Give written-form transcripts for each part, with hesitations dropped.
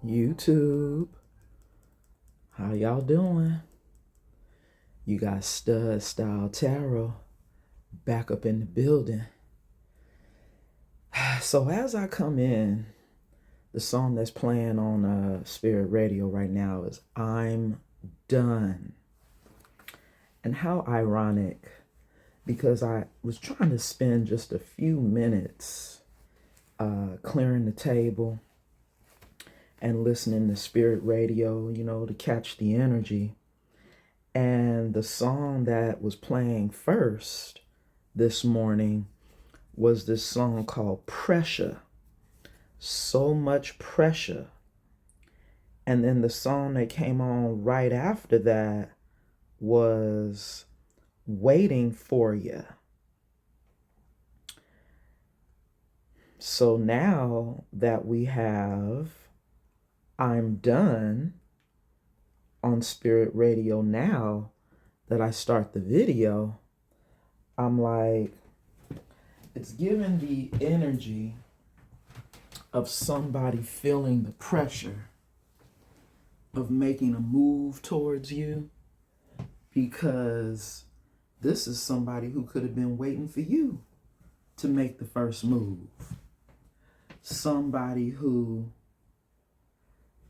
YouTube, how y'all doing? You got Stud Style Tarot back up in the building. So as I come in, the song that's playing on Spirit Radio right now is I'm Done. And how ironic, because I was trying to spend just a few minutes clearing the table and listening to Spirit Radio, you know, to catch the energy. And the song that was playing first this morning was this song called Pressure. So Much Pressure. And then the song that came on right after that was Waiting for You. So now that we have I'm Done on Spirit Radio, now that I start the video, I'm like, it's giving the energy of somebody feeling the pressure of making a move towards you, because this is somebody who could have been waiting for you to make the first move. Somebody who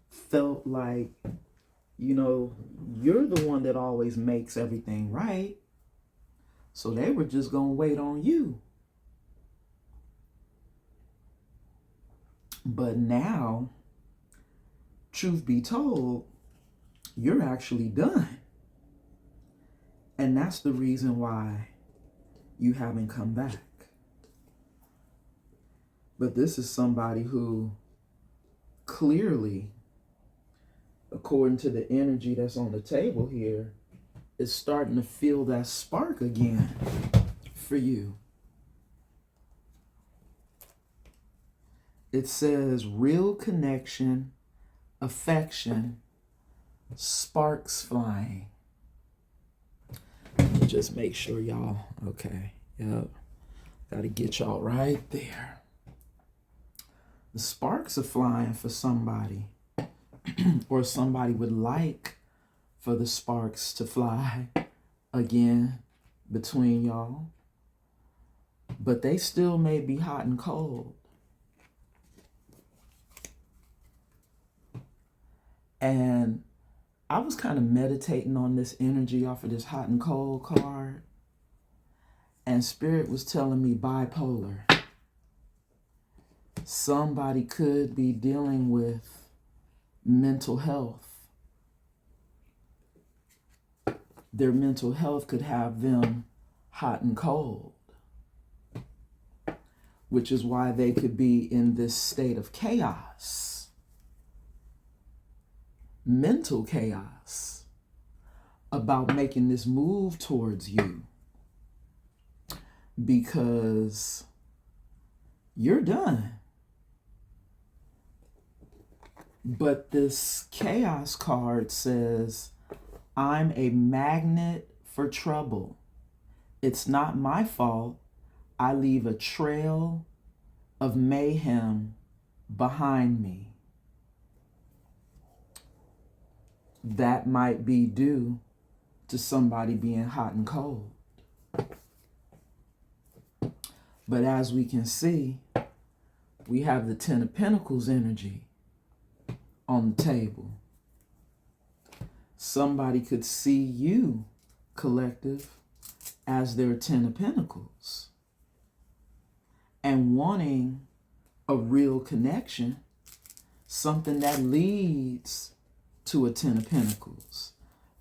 felt like, you know, you're the one that always makes everything right. So they were just going to wait on you. But now, truth be told, you're actually done. And that's the reason why you haven't come back. But this is somebody who clearly, according to the energy that's on the table here, is starting to feel that spark again for you. It says real connection, affection, sparks flying. Let me just make sure y'all, okay, yep. Gotta get y'all right there. The sparks are flying for somebody. Or somebody would like for the sparks to fly again between y'all. But they still may be hot and cold. And I was kind of meditating on this energy off of this hot and cold card. And Spirit was telling me bipolar. Somebody could be dealing with mental health. Their mental health could have them hot and cold, which is why they could be in this state of chaos, mental chaos, about making this move towards you, because you're done. But this chaos card says, I'm a magnet for trouble. It's not my fault. I leave a trail of mayhem behind me. That might be due to somebody being hot and cold. But as we can see, we have the Ten of Pentacles energy on the table. Somebody could see you, collective, as their Ten of Pentacles and wanting a real connection, something that leads to a Ten of Pentacles.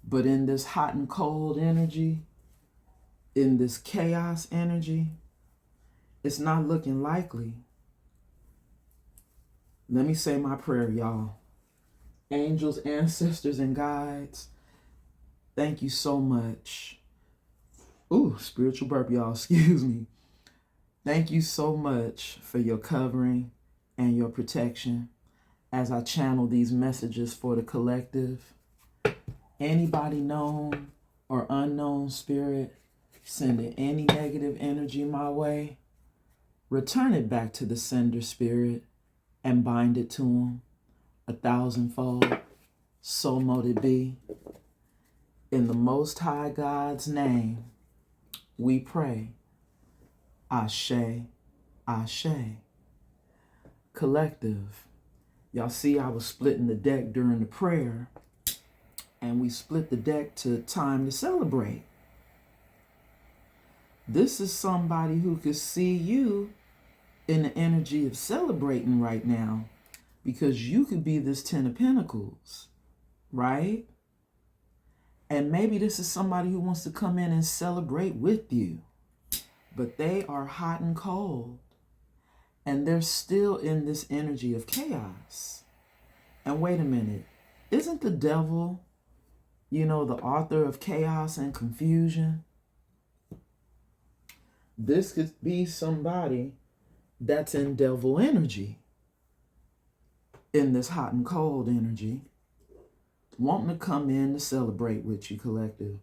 But in this hot and cold energy, in this chaos energy, it's not looking likely. Let me say my prayer, y'all. Angels, ancestors, and guides, Thank you so much. Ooh, spiritual burp, y'all. Excuse me. Thank you so much for your covering and your protection as I channel these messages for the collective. Anybody known or unknown spirit sending any negative energy my way, return it back to the sender spirit and bind it to them 1,000-fold. So mote it be. In the Most High God's name, we pray. Ashe, Ashe. Collective. Y'all see I was splitting the deck during the prayer, and we split the deck to time to celebrate. This is somebody who could see you in the energy of celebrating right now, because you could be this 10 of Pentacles, right? And maybe this is somebody who wants to come in and celebrate with you, but they are hot and cold, and they're still in this energy of chaos. And wait a minute, isn't the devil, the author of chaos and confusion? This could be somebody that's in devil energy, in this hot and cold energy, wanting to come in to celebrate with you, collective.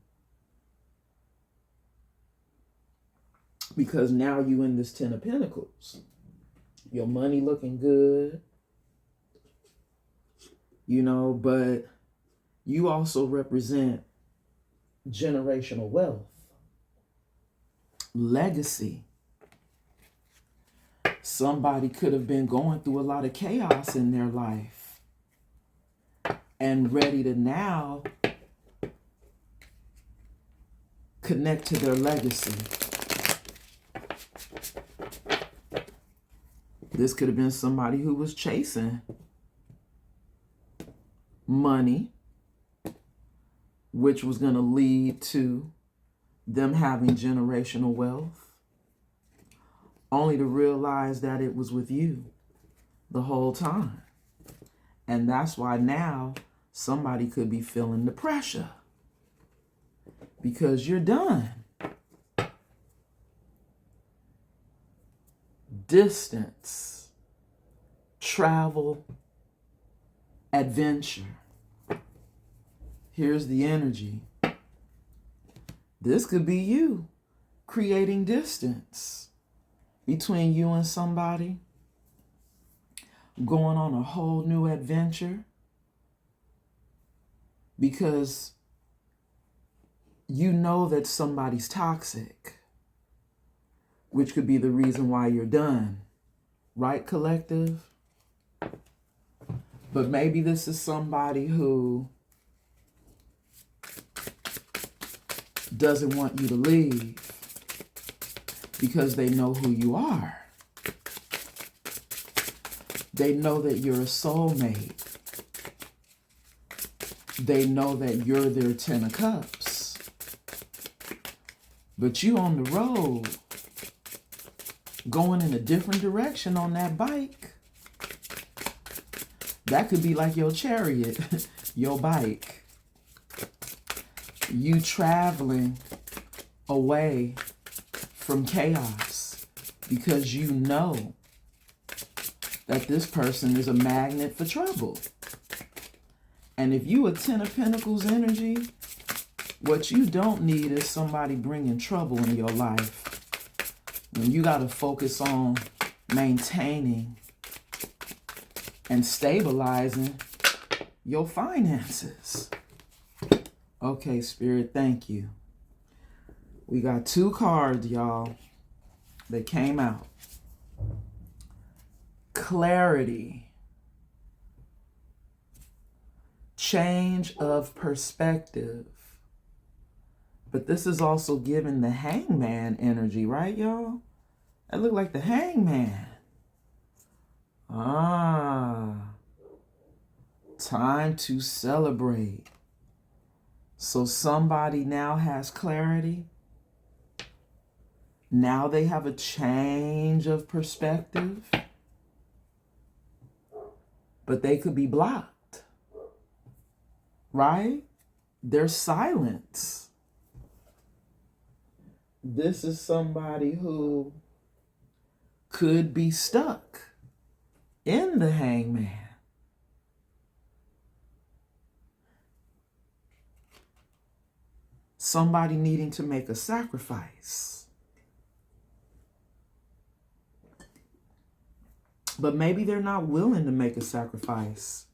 Because now you in this 10 of Pentacles. Your money looking good, but you also represent generational wealth, legacy. Somebody could have been going through a lot of chaos in their life and ready to now connect to their legacy. This could have been somebody who was chasing money, which was going to lead to them having generational wealth, only to realize that it was with you the whole time. And that's why now somebody could be feeling the pressure because you're done. Distance, travel, adventure. Here's the energy. This could be you creating distance between you and somebody, going on a whole new adventure because you know that somebody's toxic, which could be the reason why you're done. Right, collective? But maybe this is somebody who doesn't want you to leave because they know who you are. They know that you're a soulmate. They know that you're their 10 of Cups. But you on the road, going in a different direction on that bike. That could be like your chariot, your bike. You traveling away from chaos because you know that this person is a magnet for trouble. And if you a 10 of Pentacles energy, what you don't need is somebody bringing trouble in your life. And you got to focus on maintaining and stabilizing your finances. Okay, Spirit, thank you. We got 2 cards, y'all, that came out. Clarity. Change of perspective. But this is also giving the hangman energy, right, y'all? That look like the hangman. Time to celebrate. So somebody now has clarity. Now they have a change of perspective. But they could be blocked. Right? There's silence. This is somebody who could be stuck in the hangman. Somebody needing to make a sacrifice. But maybe they're not willing to make a sacrifice.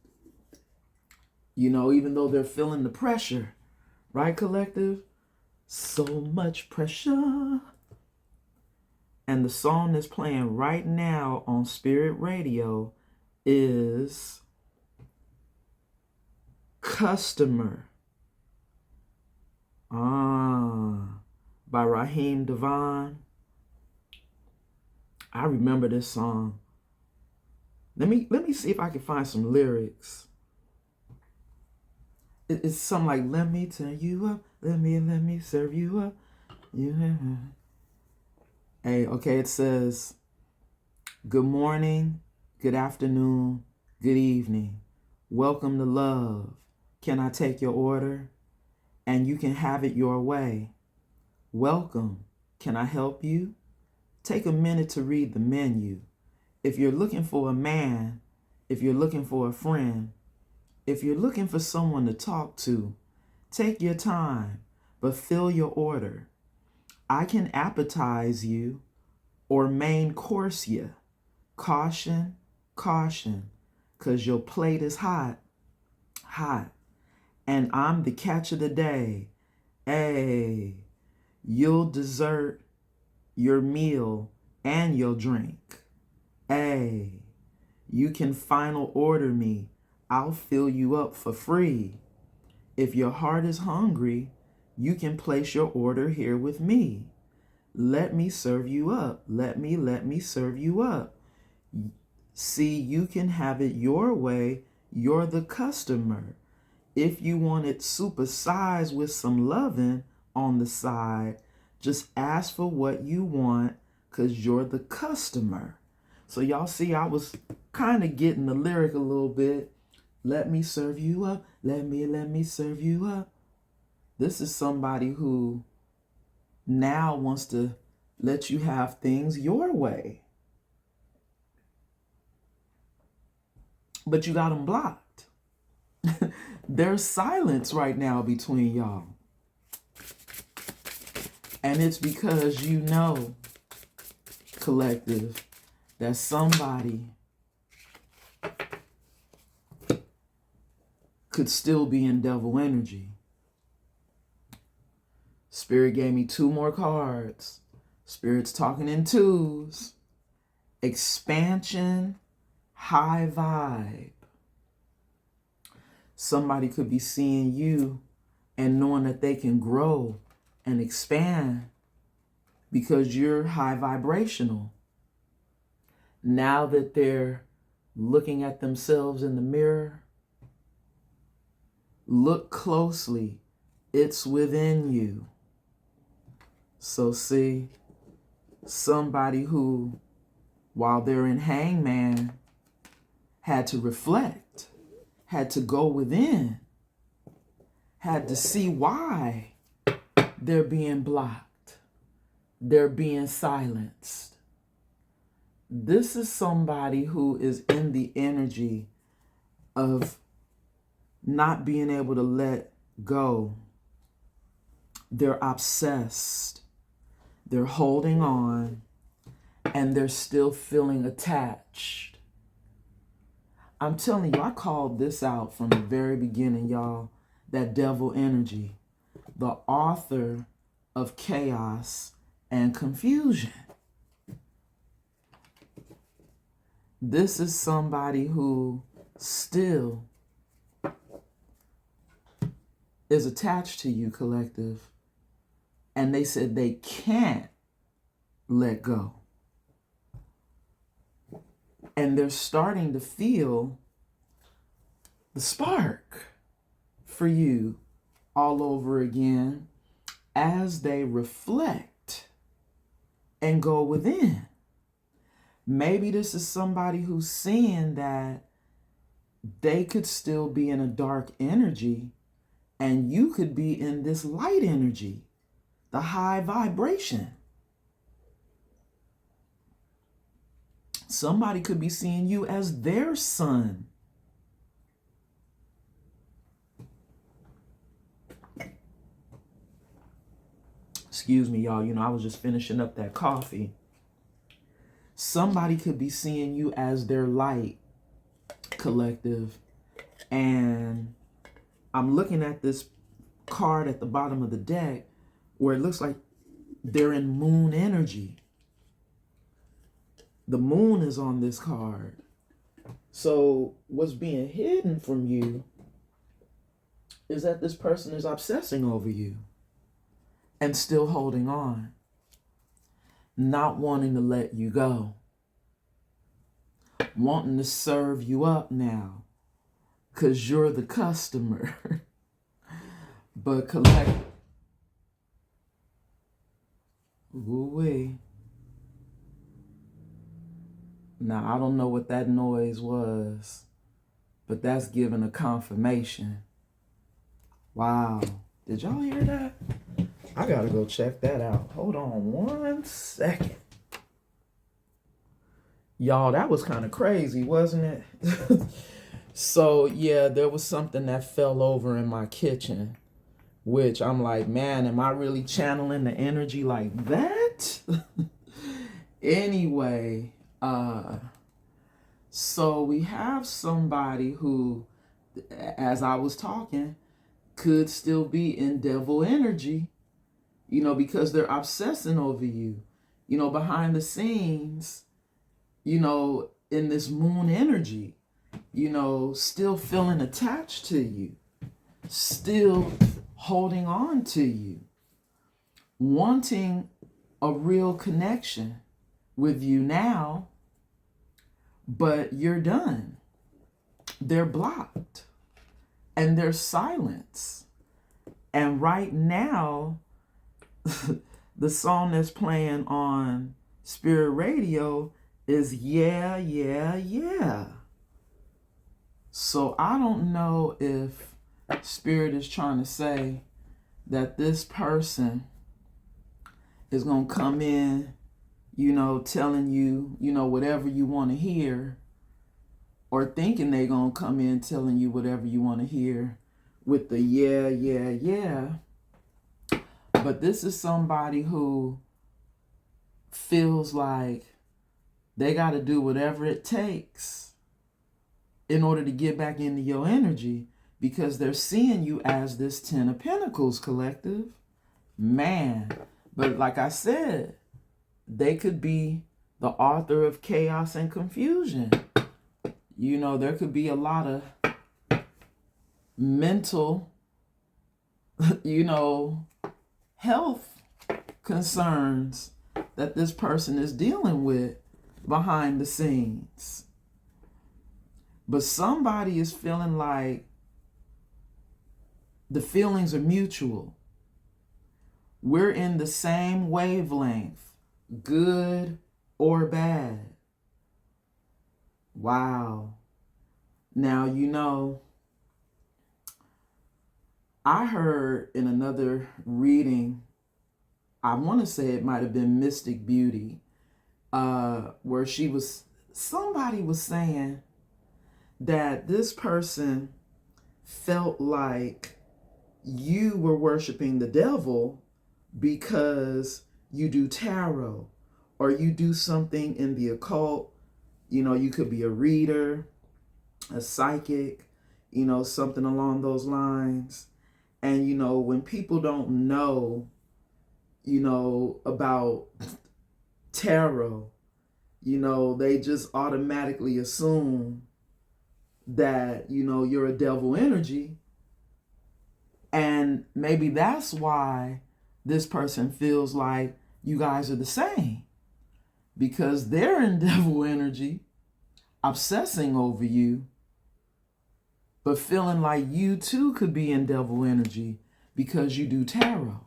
You know, even though they're feeling the pressure, right, collective? So much pressure. And the song that's playing right now on Spirit Radio is Customer. By Raheem Devon. I remember this song. Let me see if I can find some lyrics. It's something like, let me turn you up, let me serve you up. Yeah. Hey, okay, it says, good morning, good afternoon, good evening. Welcome to love. Can I take your order? And you can have it your way. Welcome. Can I help you? Take a minute to read the menu. If you're looking for a man, if you're looking for a friend, if you're looking for someone to talk to, take your time, but fill your order. I can appetize you or main course you. Caution, caution, 'cause your plate is hot, hot. And I'm the catch of the day. Hey, you'll dessert your meal and your drink. Hey, you can final order me. I'll fill you up for free. If your heart is hungry, you can place your order here with me. Let me serve you up. Let me serve you up. See, you can have it your way. You're the customer. If you want it supersized with some loving on the side, just ask for what you want, 'cause you're the customer. So y'all see, I was kind of getting the lyric a little bit. Let me serve you up. Let me serve you up. This is somebody who now wants to let you have things your way. But you got them blocked. There's silence right now between y'all. And it's because you know, collective, that somebody could still be in devil energy. Spirit gave me 2 more cards. Spirit's talking in 2s. Expansion, high vibe. Somebody could be seeing you and knowing that they can grow and expand because you're high vibrational. Now that they're looking at themselves in the mirror, look closely. It's within you. So see, somebody who, while they're in hangman, had to reflect, had to go within, had to see why they're being blocked, they're being silenced. This is somebody who is in the energy of not being able to let go. They're obsessed, they're holding on, and they're still feeling attached. I'm telling you, I called this out from the very beginning, y'all. That devil energy. The author of chaos and confusion. This is somebody who still is attached to you, collective. And they said they can't let go. And they're starting to feel the spark for you all over again as they reflect and go within. Maybe this is somebody who's seeing that they could still be in a dark energy And you could be in this light energy, the high vibration. Somebody could be seeing you as their son. Excuse me, y'all. I was just finishing up that coffee. Somebody could be seeing you as their light, collective. And I'm looking at this card at the bottom of the deck where it looks like they're in moon energy. The moon is on this card. So what's being hidden from you is that this person is obsessing over you and still holding on, not wanting to let you go, wanting to serve you up now because you're the customer. But collect. Ooh-wee. Now, I don't know what that noise was, but that's giving a confirmation. Wow. Did y'all hear that? I gotta go check that out. Hold on 1 second. Y'all, that was kind of crazy, wasn't it? So, yeah, there was something that fell over in my kitchen, which I'm like, man, am I really channeling the energy like that? Anyway, so we have somebody who, as I was talking, could still be in devil energy, because they're obsessing over you, behind the scenes, in this moon energy, still feeling attached to you, still holding on to you, wanting a real connection with you now, but you're done. They're blocked and there's silence. And right now, the song that's playing on Spirit Radio is Yeah, Yeah, Yeah. So I don't know if Spirit is trying to say that this person is going to come in, telling you, whatever you want to hear, or thinking they're going to come in telling you whatever you want to hear with the yeah, yeah, yeah. But this is somebody who feels like they got to do whatever it takes in order to get back into your energy, because they're seeing you as this 10 of Pentacles collective. Man, but like I said, they could be the author of chaos and confusion. There could be a lot of mental, health concerns that this person is dealing with behind the scenes. But somebody is feeling like the feelings are mutual. We're in the same wavelength, good or bad. Wow. Now, I heard in another reading, I want to say it might have been Mystic Beauty, where somebody was saying that this person felt like you were worshiping the devil because you do tarot or you do something in the occult. You could be a reader, a psychic, something along those lines. And, when people don't know, about tarot, they just automatically assume that, you're a devil energy. And maybe that's why this person feels like you guys are the same, because they're in devil energy, obsessing over you, but feeling like you too could be in devil energy because you do tarot.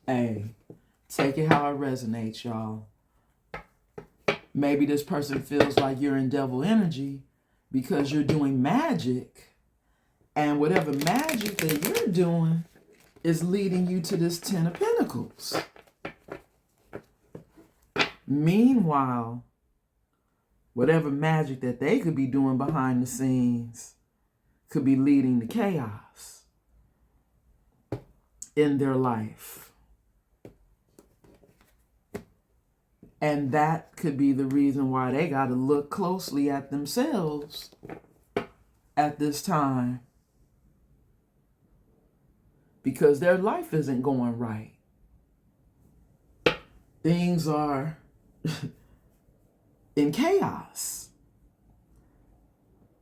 Hey, take it how it resonates, y'all. Maybe this person feels like you're in devil energy because you're doing magic And whatever magic that you're doing is leading you to this 10 of Pentacles. Meanwhile, whatever magic that they could be doing behind the scenes could be leading to chaos in their life. And that could be the reason why they got to look closely at themselves at this time. Because their life isn't going right. Things are in chaos.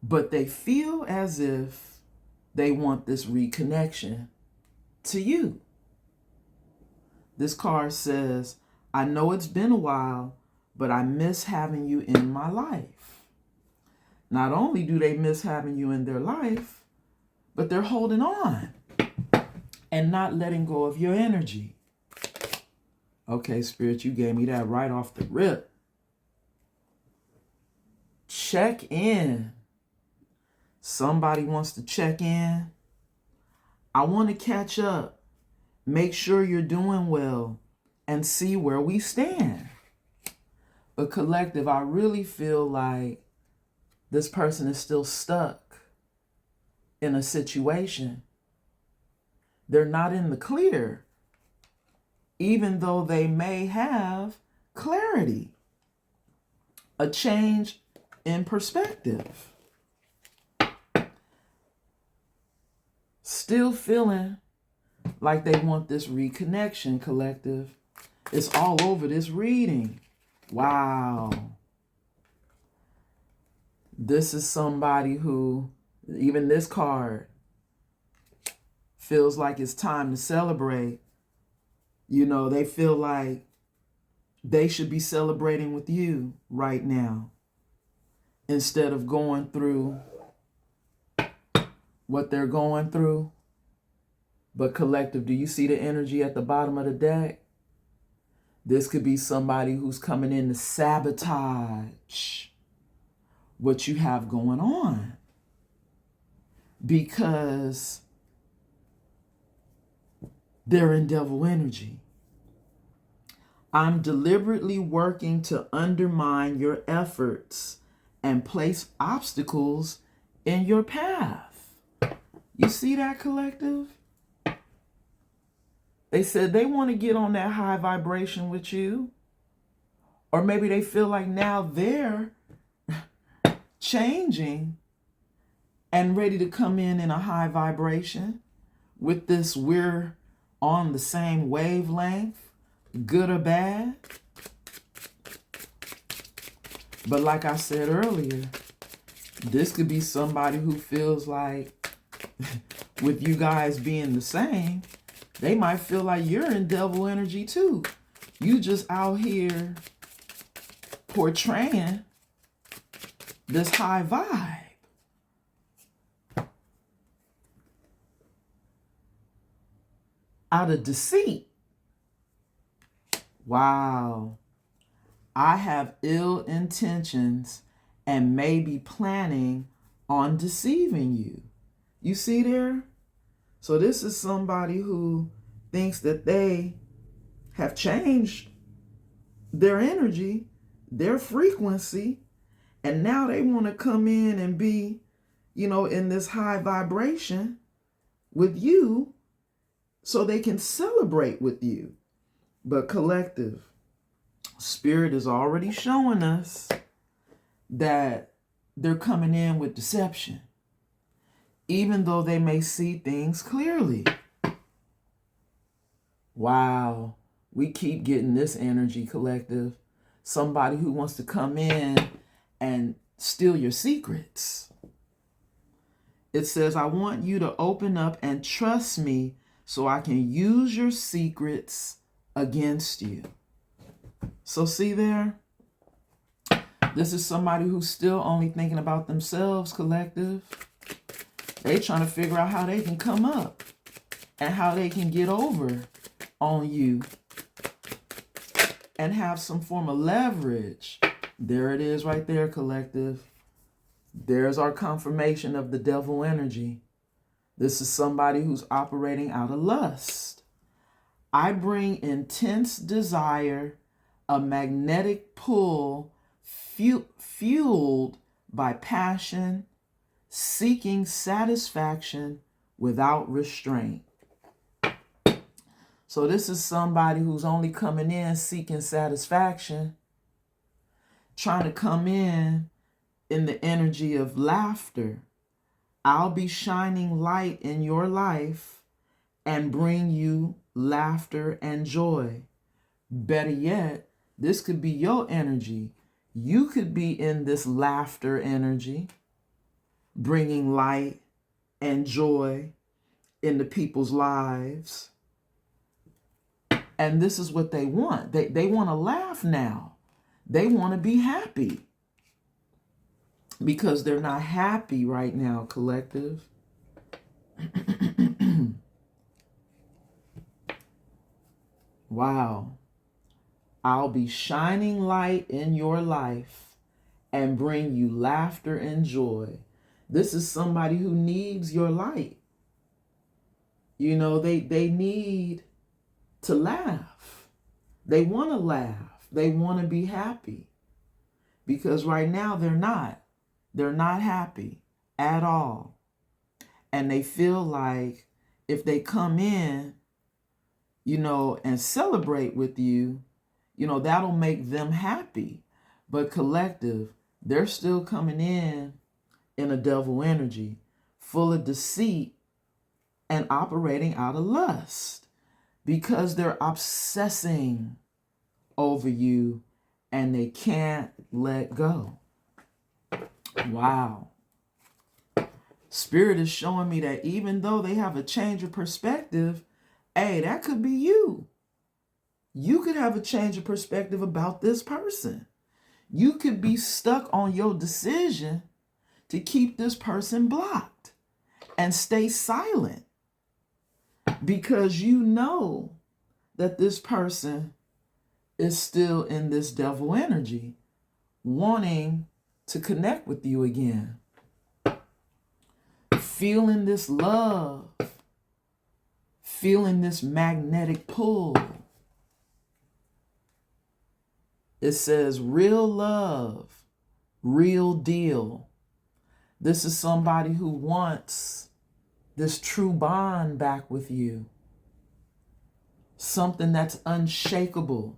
But they feel as if they want this reconnection to you. This card says, I know it's been a while, but I miss having you in my life. Not only do they miss having you in their life, but they're holding on and not letting go of your energy. Okay, Spirit, you gave me that right off the rip. Check in. Somebody wants to check in. I want to catch up. Make sure you're doing well and see where we stand. But collective, I really feel like this person is still stuck in a situation. They're not in the clear, even though they may have clarity, a change in perspective. Still feeling like they want this reconnection, collective. It's all over this reading. Wow. This is somebody who, even this card, feels like it's time to celebrate. You know, they feel like they should be celebrating with you right now instead of going through what they're going through. But collective, do you see the energy at the bottom of the deck? This could be somebody who's coming in to sabotage what you have going on. Because they're in devil energy. I'm deliberately working to undermine your efforts and place obstacles in your path. You see that, collective? They said they want to get on that high vibration with you. Or maybe they feel like now they're changing and ready to come in a high vibration with this we're on the same wavelength, good or bad. But like I said earlier, this could be somebody who feels like with you guys being the same, they might feel like you're in devil energy too. You just out here portraying this high vibe. Out of deceit. Wow. I have ill intentions and may be planning on deceiving you. You see there? So this is somebody who thinks that they have changed their energy, their frequency, and now they want to come in and be, in this high vibration with you so they can celebrate with you. But collective, Spirit is already showing us that they're coming in with deception, even though they may see things clearly. Wow, we keep getting this energy, collective. Somebody who wants to come in and steal your secrets. It says, I want you to open up and trust me so I can use your secrets against you. So see there? This is somebody who's still only thinking about themselves, collective. They trying to figure out how they can come up and how they can get over on you and have some form of leverage. There it is right there, collective. There's our confirmation of the devil energy. This is somebody who's operating out of lust. I bring intense desire, a magnetic pull fueled by passion, seeking satisfaction without restraint. So this is somebody who's only coming in seeking satisfaction, trying to come in the energy of laughter. I'll be shining light in your life and bring you laughter and joy. Better yet, this could be your energy. You could be in this laughter energy, bringing light and joy into people's lives. And this is what they want. They want to laugh now. They want to be happy. Because they're not happy right now, collective. Wow. I'll be shining light in your life and bring you laughter and joy. This is somebody who needs your light. You know, they need to laugh. They want to laugh. They want to be happy. Because right now they're not. They're not happy at all. And they feel like if they come in, you know, and celebrate with you, you know, that'll make them happy. But collective, they're still coming in a devil energy, full of deceit and operating out of lust, because they're obsessing over you and they can't let go. Wow. Spirit is showing me that even though they have a change of perspective, hey, that could be you. You could have a change of perspective about this person. You could be stuck on your decision to keep this person blocked and stay silent because you know that this person is still in this devil energy, wanting to connect with you again. Feeling this love, feeling this magnetic pull. It says real love, real deal. This is somebody who wants this true bond back with you. Something that's unshakable.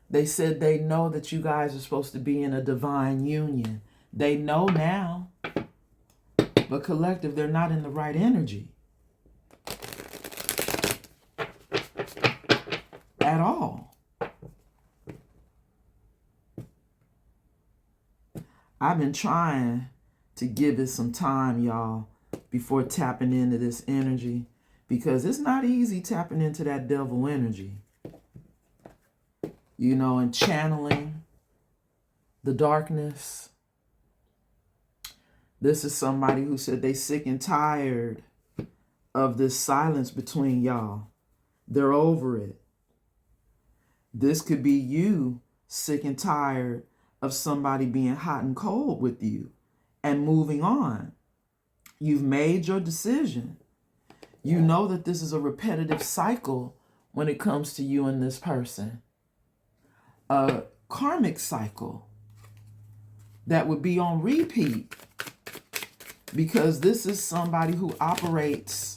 They said they know that you guys are supposed to be in a divine union. They know now. But collective, they're not in the right energy. At all. I've been trying to give it some time, y'all, before tapping into this energy, because it's not easy tapping into that devil energy. You know, and channeling the darkness. This is somebody who said they sick and tired of this silence between y'all. They're over it. This could be you sick and tired of somebody being hot and cold with you and moving on. You've made your decision. You know that this is a repetitive cycle when it comes to you and this person. A karmic cycle that would be on repeat, because this is somebody who operates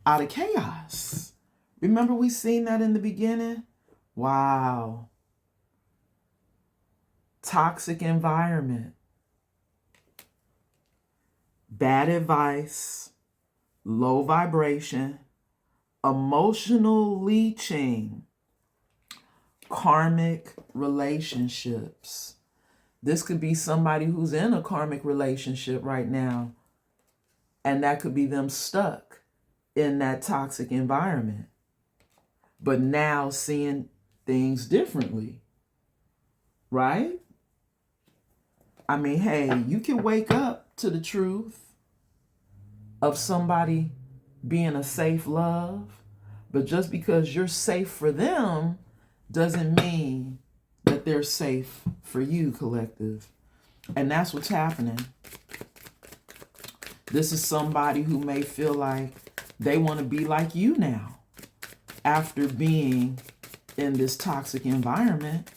out of chaos. Remember we seen that in the beginning? Wow. Toxic environment. Bad advice. Low vibration. Emotional leeching. Karmic relationships. This could be somebody who's in a karmic relationship right now, and that could be them stuck in that toxic environment, but now seeing things differently, right? I mean, hey, you can wake up to the truth of somebody being a safe love, but just because you're safe for them doesn't mean that they're safe for you, collective. And that's what's happening. This is somebody who may feel like they want to be like you now after being in this toxic environment.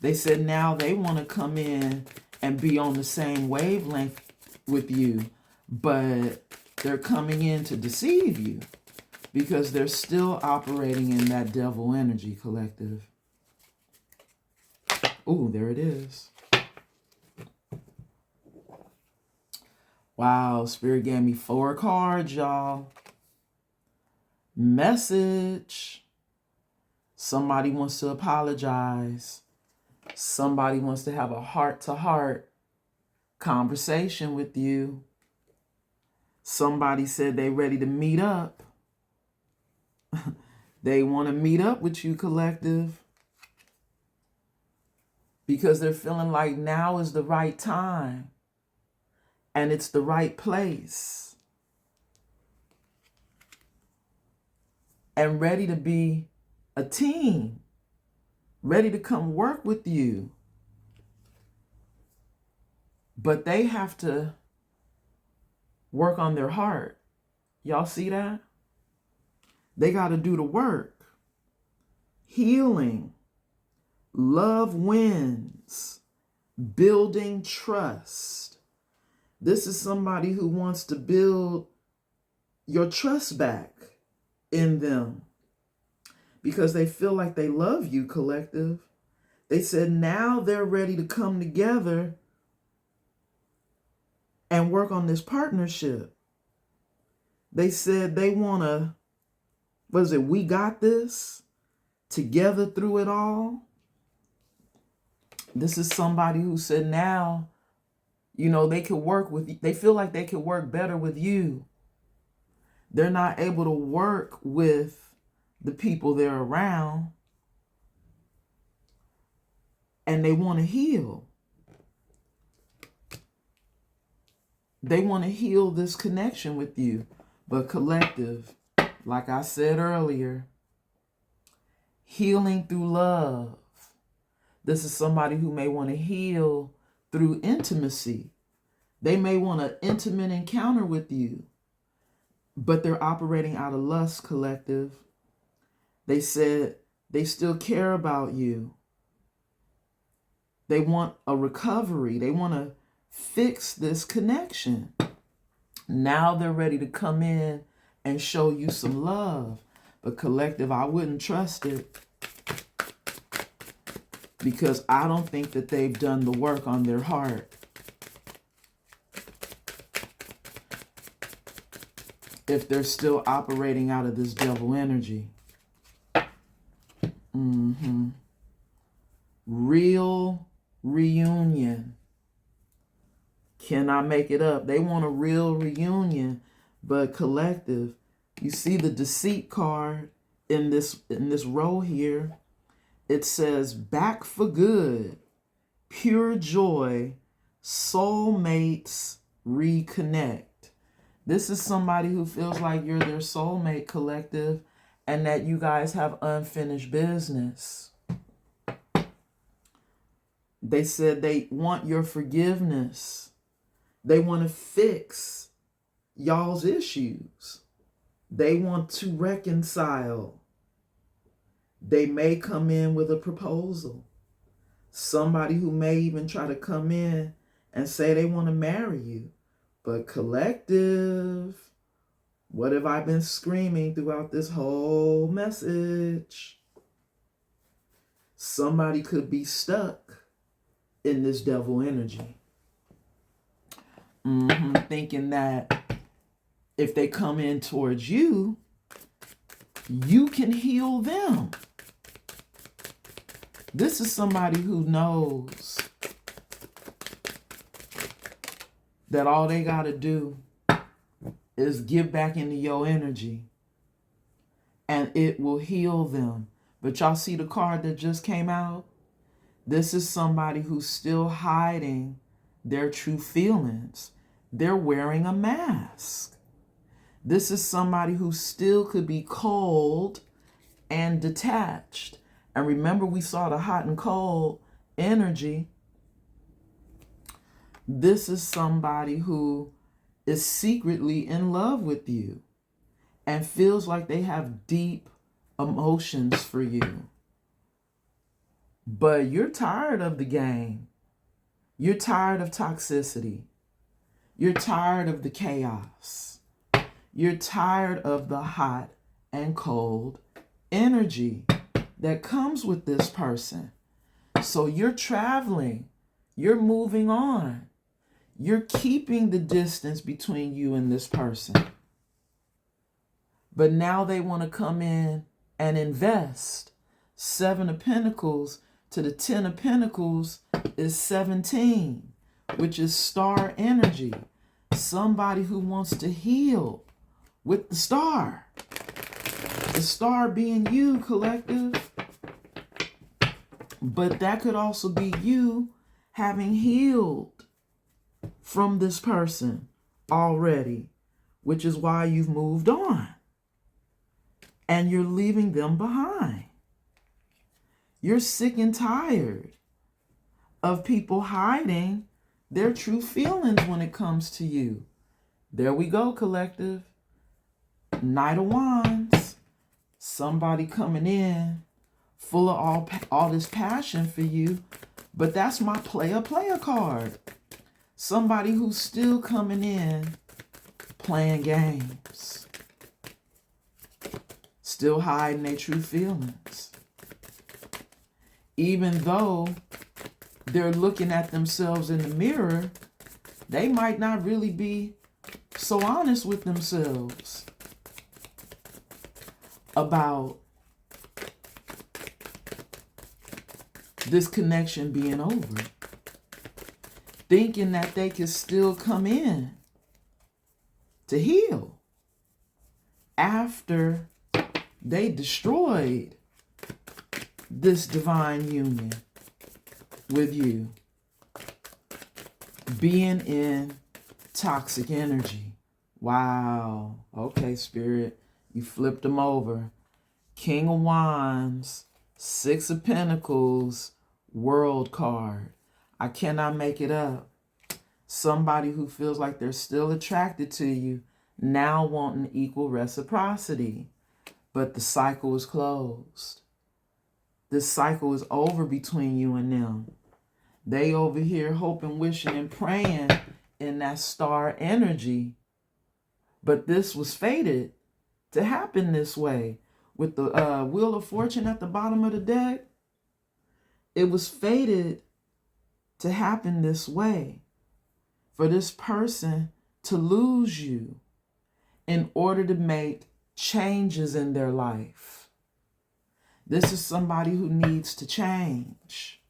They said now they want to come in and be on the same wavelength with you, but they're coming in to deceive you because they're still operating in that devil energy, collective. Oh, there it is. Wow, Spirit gave me 4 cards, y'all. Message. Somebody wants to apologize. Somebody wants to have a heart-to-heart conversation with you. Somebody said they ready to meet up. They want to meet up with you, collective, because they're feeling like now is the right time and it's the right place and ready to be a team, ready to come work with you. But they have to work on their heart. Y'all see that? They got to do the work. Healing. Love wins. Building trust. This is somebody who wants to build your trust back in them because they feel like they love you, collective. They said now they're ready to come together and work on this partnership. They said they want to, we got this together through it all. This is somebody who said now, they could work with you. They feel like they could work better with you. They're not able to work with the people they're around. And they want to heal. They want to heal this connection with you. But collective, like I said earlier, healing through love. This is somebody who may want to heal through intimacy. They may want an intimate encounter with you, but they're operating out of lust, collective. They said they still care about you. They want a recovery. They want to fix this connection. Now they're ready to come in and show you some love. But collective, I wouldn't trust it because I don't think that they've done the work on their heart. If they're still operating out of this devil energy. Real reunion. Cannot make it up. They want a real reunion, but collective, you see the deceit card in this row here. It says back for good, pure joy, soulmates reconnect. This is somebody who feels like you're their soulmate, collective, and that you guys have unfinished business. They said they want your forgiveness. They want to fix y'all's issues. They want to reconcile. They may come in with a proposal. Somebody who may even try to come in and say they want to marry you. But collective, what have I been screaming throughout this whole message? Somebody could be stuck in this devil energy. Thinking that if they come in towards you, you can heal them. This is somebody who knows that all they got to do is give back into your energy and it will heal them. But y'all see the card that just came out? This is somebody who's still hiding their true feelings. They're wearing a mask. This is somebody who still could be cold and detached. And remember, we saw the hot and cold energy. This is somebody who is secretly in love with you and feels like they have deep emotions for you. But you're tired of the game. You're tired of toxicity. You're tired of the chaos. You're tired of the hot and cold energy that comes with this person. So you're traveling. You're moving on. You're keeping the distance between you and this person. But now they want to come in and invest. 7 of Pentacles to the 10 of Pentacles is 17, which is star energy. Somebody who wants to heal with the star. The star being you, collective. But that could also be you having healed from this person already, which is why you've moved on. And you're leaving them behind. You're sick and tired of people hiding their true feelings when it comes to you. There we go, collective. Knight of Wands. Somebody coming in full of all this passion for you. But that's my player card. Somebody who's still coming in playing games. Still hiding their true feelings. Even though they're looking at themselves in the mirror, they might not really be so honest with themselves about this connection being over. Thinking that they could still come in to heal after they destroyed this divine union with you. Being in toxic energy. Wow. Okay, Spirit. You flipped them over. King of Wands, 6 of Pentacles, World card. I cannot make it up. Somebody who feels like they're still attracted to you, now wanting equal reciprocity. But the cycle is closed. This cycle is over between you and them. They over here hoping, wishing, and praying in that star energy. But this was fated to happen this way. With the Wheel of Fortune at the bottom of the deck, it was fated to happen this way. For this person to lose you in order to make changes in their life. This is somebody who needs to change.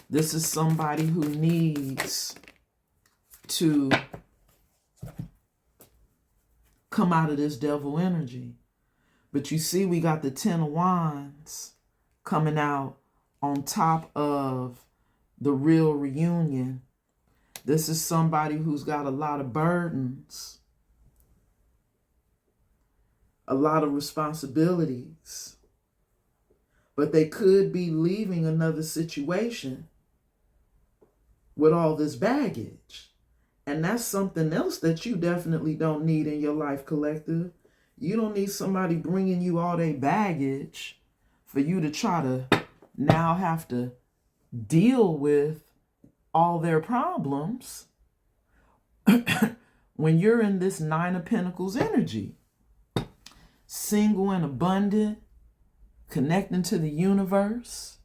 This is somebody who needs to come out of this devil energy. But you see, we got the 10 of Wands coming out on top of the real reunion. This is somebody who's got a lot of burdens, a lot of responsibilities, but they could be leaving another situation with all this baggage. And that's something else that you definitely don't need in your life, collective. You don't need somebody bringing you all their baggage for you to try to now have to deal with all their problems when you're in this 9 of Pentacles energy. Single and abundant, connecting to the universe,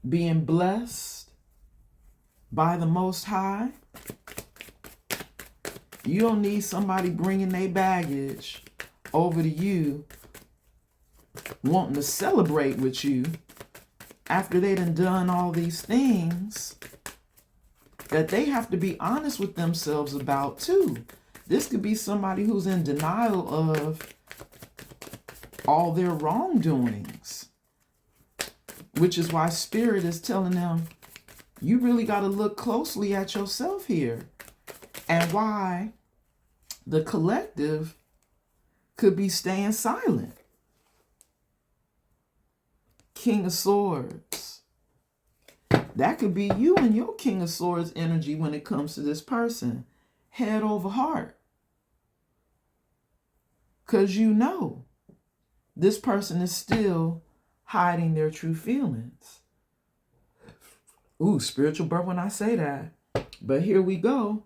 being blessed by the Most High. You don't need somebody bringing their baggage over to you, wanting to celebrate with you after they done all these things that they have to be honest with themselves about too. This could be somebody who's in denial of all their wrongdoings, which is why Spirit is telling them, you really got to look closely at yourself here, and why the collective could be staying silent. King of Swords. That could be you and your King of Swords energy when it comes to this person. Head over heart. Because you know this person is still hiding their true feelings. Ooh, spiritual birth when I say that. But here we go.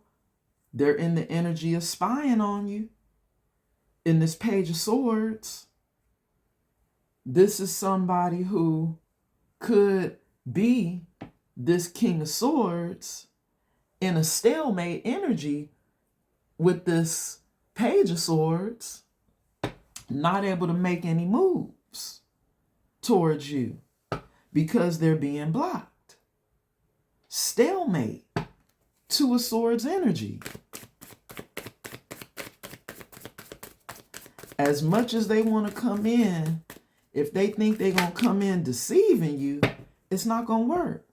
They're in the energy of spying on you. In this Page of Swords, this is somebody who could be this King of Swords in a stalemate energy with this Page of Swords, not able to make any moves towards you because they're being blocked. Stalemate. Two of Swords energy. As much as they want to come in, if they think they're going to come in deceiving you, it's not going to work.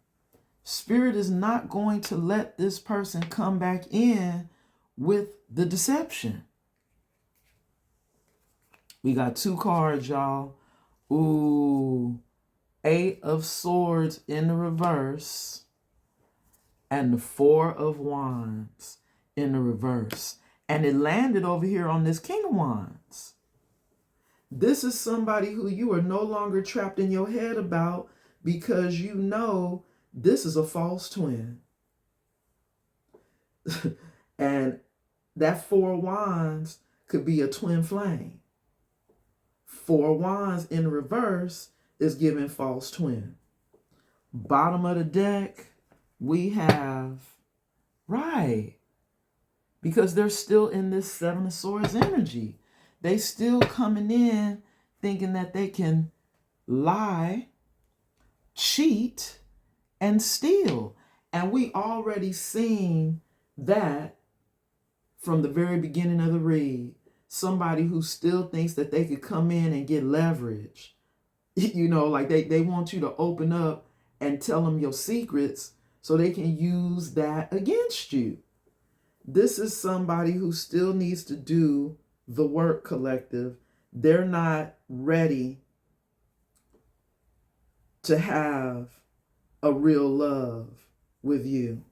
Spirit is not going to let this person come back in with the deception. We got two cards, y'all. Ooh, Eight of Swords in the reverse and the Four of Wands in the reverse. And it landed over here on this King of Wands. This is somebody who you are no longer trapped in your head about because you know this is a false twin. And that Four of Wands could be a twin flame. Four of Wands in reverse is giving false twin. Bottom of the deck, we have, right, because they're still in this Seven of Swords energy. They still coming in thinking that they can lie, cheat, and steal. And we already seen that from the very beginning of the read. Somebody who still thinks that they could come in and get leverage. You know, like they want you to open up and tell them your secrets so they can use that against you. This is somebody who still needs to do the work, collective. They're not ready to have a real love with you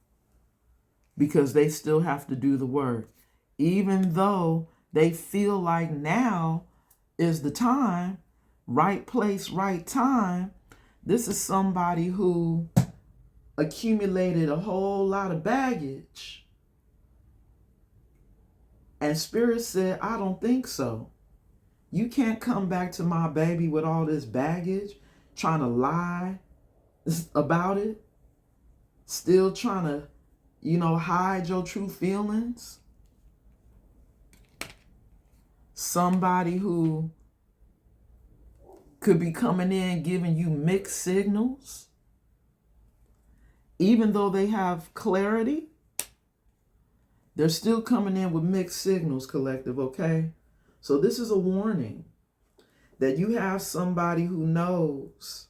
because they still have to do the work. Even though they feel like now is the time, right place, right time. This is somebody who accumulated a whole lot of baggage. And Spirit said, I don't think so. You can't come back to my baby with all this baggage, trying to lie about it, still trying to, hide your true feelings. Somebody who could be coming in giving you mixed signals, even though they have clarity. They're still coming in with mixed signals, collective, okay? So this is a warning that you have somebody who knows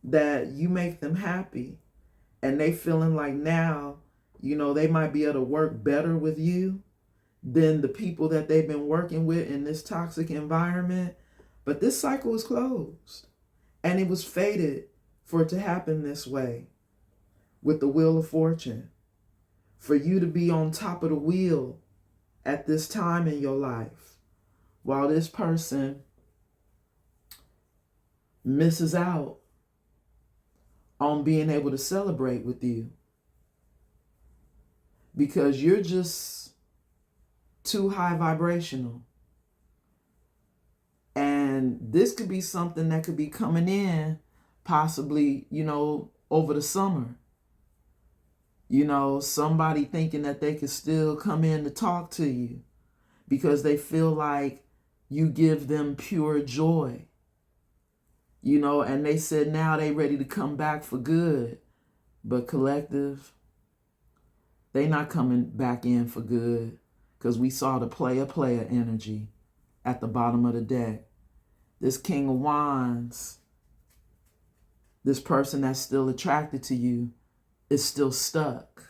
that you make them happy and they feeling like now, they might be able to work better with you than the people that they've been working with in this toxic environment. But this cycle is closed and it was fated for it to happen this way with the Wheel of Fortune. For you to be on top of the wheel at this time in your life, while this person misses out on being able to celebrate with you because you're just too high vibrational. And this could be something that could be coming in possibly, over the summer. Somebody thinking that they could still come in to talk to you because they feel like you give them pure joy. And they said now they ready to come back for good. But collective, they not coming back in for good because we saw the player energy at the bottom of the deck. This King of Wands, this person that's still attracted to you, is still stuck.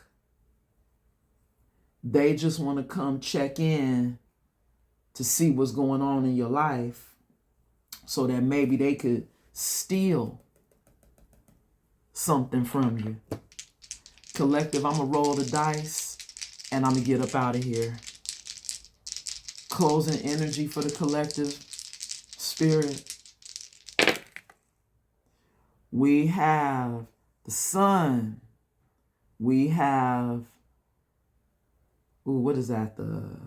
They just want to come check in to see what's going on in your life so that maybe they could steal something from you. Collective, I'm going to roll the dice and I'm going to get up out of here. Closing energy for the collective spirit. We have the sun. We have, ooh, what is that? The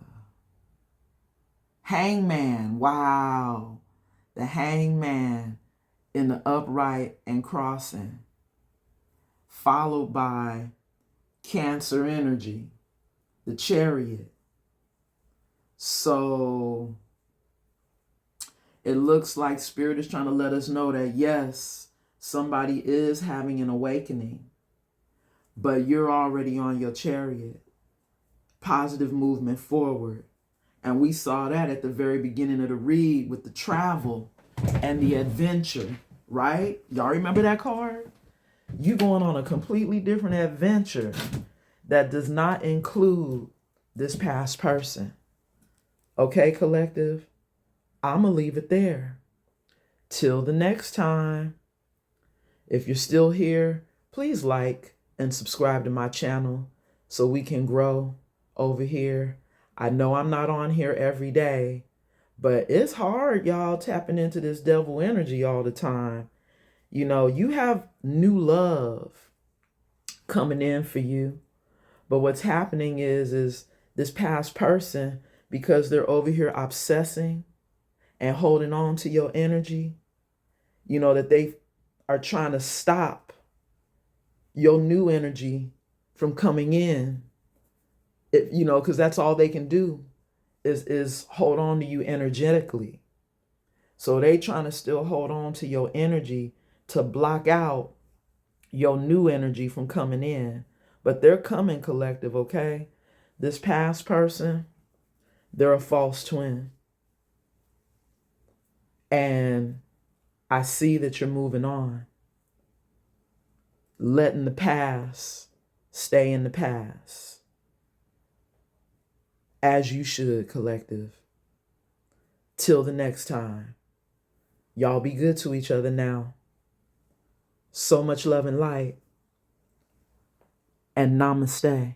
hangman. Wow. The hangman in the upright and crossing. Followed by Cancer energy, the chariot. So it looks like Spirit is trying to let us know that yes, somebody is having an awakening, but you're already on your chariot. Positive movement forward. And we saw that at the very beginning of the read with the travel and the adventure, right? Y'all remember that card? You going on a completely different adventure that does not include this past person. Okay, collective? I'm going to leave it there. Till the next time. If you're still here, please like and subscribe to my channel so we can grow over here. I know I'm not on here every day, but it's hard, y'all, tapping into this devil energy all the time. You know, you have new love coming in for you. But what's happening is this past person, because they're over here obsessing and holding on to your energy, you know, that they are trying to stop your new energy from coming in. You know, because that's all they can do is hold on to you energetically. So they trying to still hold on to your energy to block out your new energy from coming in. But they're coming, collective, okay? This past person, they're a false twin. And I see that you're moving on. Letting the past stay in the past. As you should, collective. Till the next time. Y'all be good to each other now. So much love and light. And namaste.